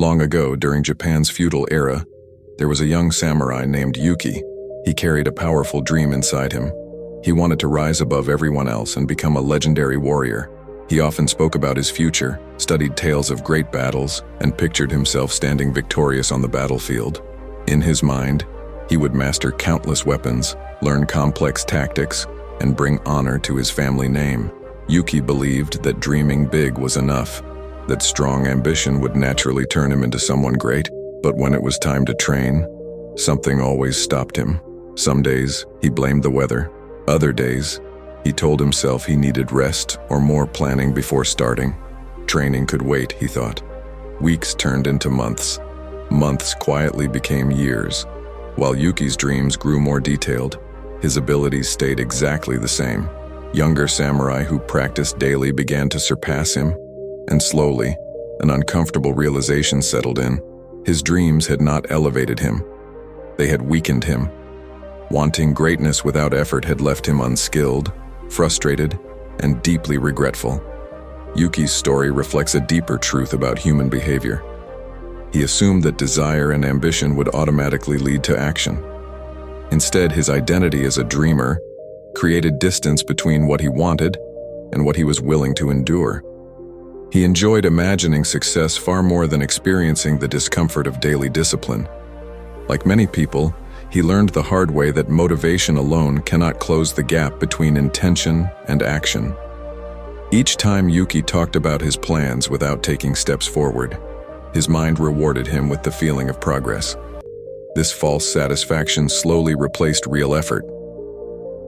Long ago, during Japan's feudal era, there was a young samurai named Yuki. He carried a powerful dream inside him. He wanted to rise above everyone else and become a legendary warrior. He often spoke about his future, studied tales of great battles, and pictured himself standing victorious on the battlefield. In his mind, he would master countless weapons, learn complex tactics, and bring honor to his family name. Yuki believed that dreaming big was enough, that strong ambition would naturally turn him into someone great. But when it was time to train, something always stopped him. Some days, he blamed the weather. Other days, he told himself he needed rest or more planning before starting. Training could wait, he thought. Weeks turned into months. Months quietly became years. While Yuki's dreams grew more detailed, his abilities stayed exactly the same. Younger samurai who practiced daily began to surpass him, and slowly, an uncomfortable realization settled in. His dreams had not elevated him. They had weakened him. Wanting greatness without effort had left him unskilled, frustrated, and deeply regretful. Yuki's story reflects a deeper truth about human behavior. He assumed that desire and ambition would automatically lead to action. Instead, his identity as a dreamer created distance between what he wanted and what he was willing to endure. He enjoyed imagining success far more than experiencing the discomfort of daily discipline. Like many people, he learned the hard way that motivation alone cannot close the gap between intention and action. Each time Yuki talked about his plans without taking steps forward, his mind rewarded him with the feeling of progress. This false satisfaction slowly replaced real effort.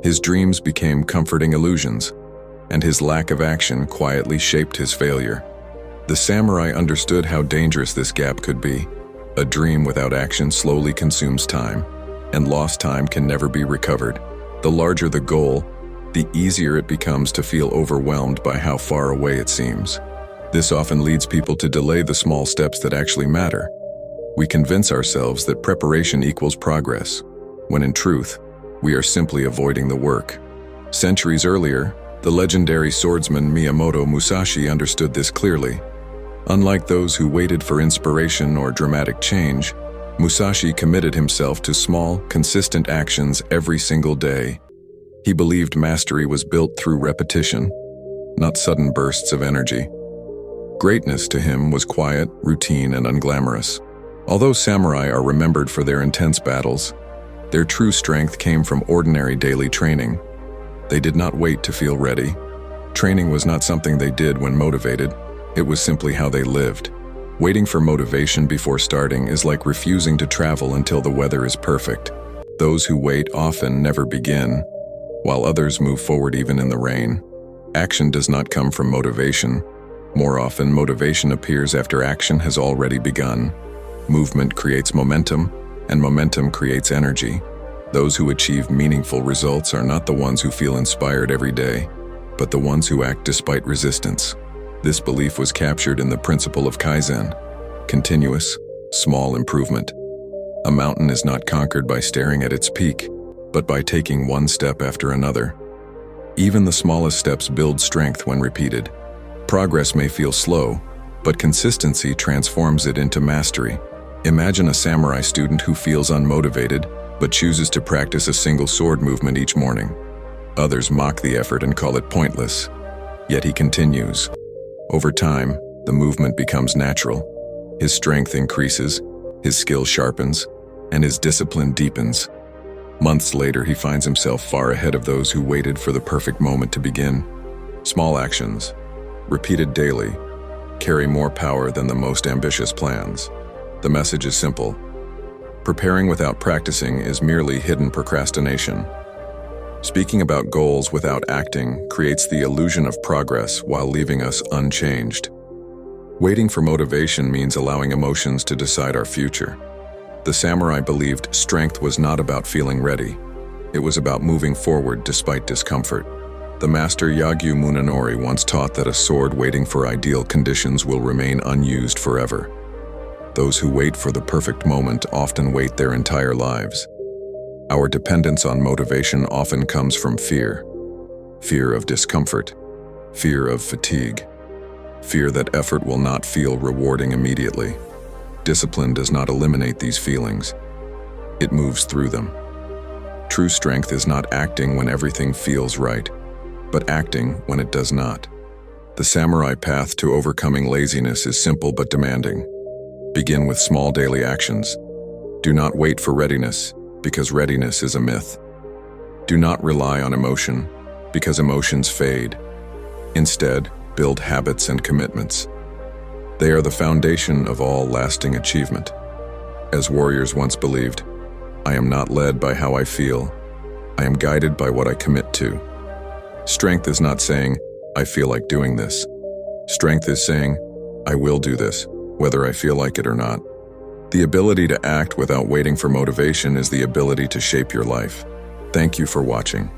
His dreams became comforting illusions, and his lack of action quietly shaped his failure. The samurai understood how dangerous this gap could be. A dream without action slowly consumes time, and lost time can never be recovered. The larger the goal, the easier it becomes to feel overwhelmed by how far away it seems. This often leads people to delay the small steps that actually matter. We convince ourselves that preparation equals progress, when in truth, we are simply avoiding the work. Centuries earlier, the legendary swordsman Miyamoto Musashi understood this clearly. Unlike those who waited for inspiration or dramatic change, Musashi committed himself to small, consistent actions every single day. He believed mastery was built through repetition, not sudden bursts of energy. Greatness to him was quiet, routine, and unglamorous. Although samurai are remembered for their intense battles, their true strength came from ordinary daily training. They did not wait to feel ready. Training was not something they did when motivated. It was simply how they lived. Waiting for motivation before starting is like refusing to travel until the weather is perfect. Those who wait often never begin, while others move forward even in the rain. Action does not come from motivation. More often, motivation appears after action has already begun. Movement creates momentum, and momentum creates energy. Those who achieve meaningful results are not the ones who feel inspired every day, but the ones who act despite resistance. This belief was captured in the principle of Kaizen, continuous, small improvement. A mountain is not conquered by staring at its peak, but by taking one step after another. Even the smallest steps build strength when repeated. Progress may feel slow, but consistency transforms it into mastery. Imagine a samurai student who feels unmotivated, but chooses to practice a single sword movement each morning. Others mock the effort and call it pointless, yet he continues. Over time, the movement becomes natural. His strength increases, his skill sharpens, and his discipline deepens. Months later, he finds himself far ahead of those who waited for the perfect moment to begin. Small actions, repeated daily, carry more power than the most ambitious plans. The message is simple. Preparing without practicing is merely hidden procrastination. Speaking about goals without acting creates the illusion of progress while leaving us unchanged. Waiting for motivation means allowing emotions to decide our future. The samurai believed strength was not about feeling ready. It was about moving forward despite discomfort. The master Yagyu Munenori once taught that a sword waiting for ideal conditions will remain unused forever. Those who wait for the perfect moment often wait their entire lives. Our dependence on motivation often comes from fear. Fear of discomfort, fear of fatigue, fear that effort will not feel rewarding immediately. Discipline does not eliminate these feelings. It moves through them. True strength is not acting when everything feels right, but acting when it does not. The samurai path to overcoming laziness is simple but demanding. Begin with small daily actions. Do not wait for readiness, because readiness is a myth. Do not rely on emotion, because emotions fade. Instead, build habits and commitments. They are the foundation of all lasting achievement. As warriors once believed, I am not led by how I feel. I am guided by what I commit to. Strength is not saying, I feel like doing this. Strength is saying, I will do this, whether I feel like it or not. The ability to act without waiting for motivation is the ability to shape your life. Thank you for watching.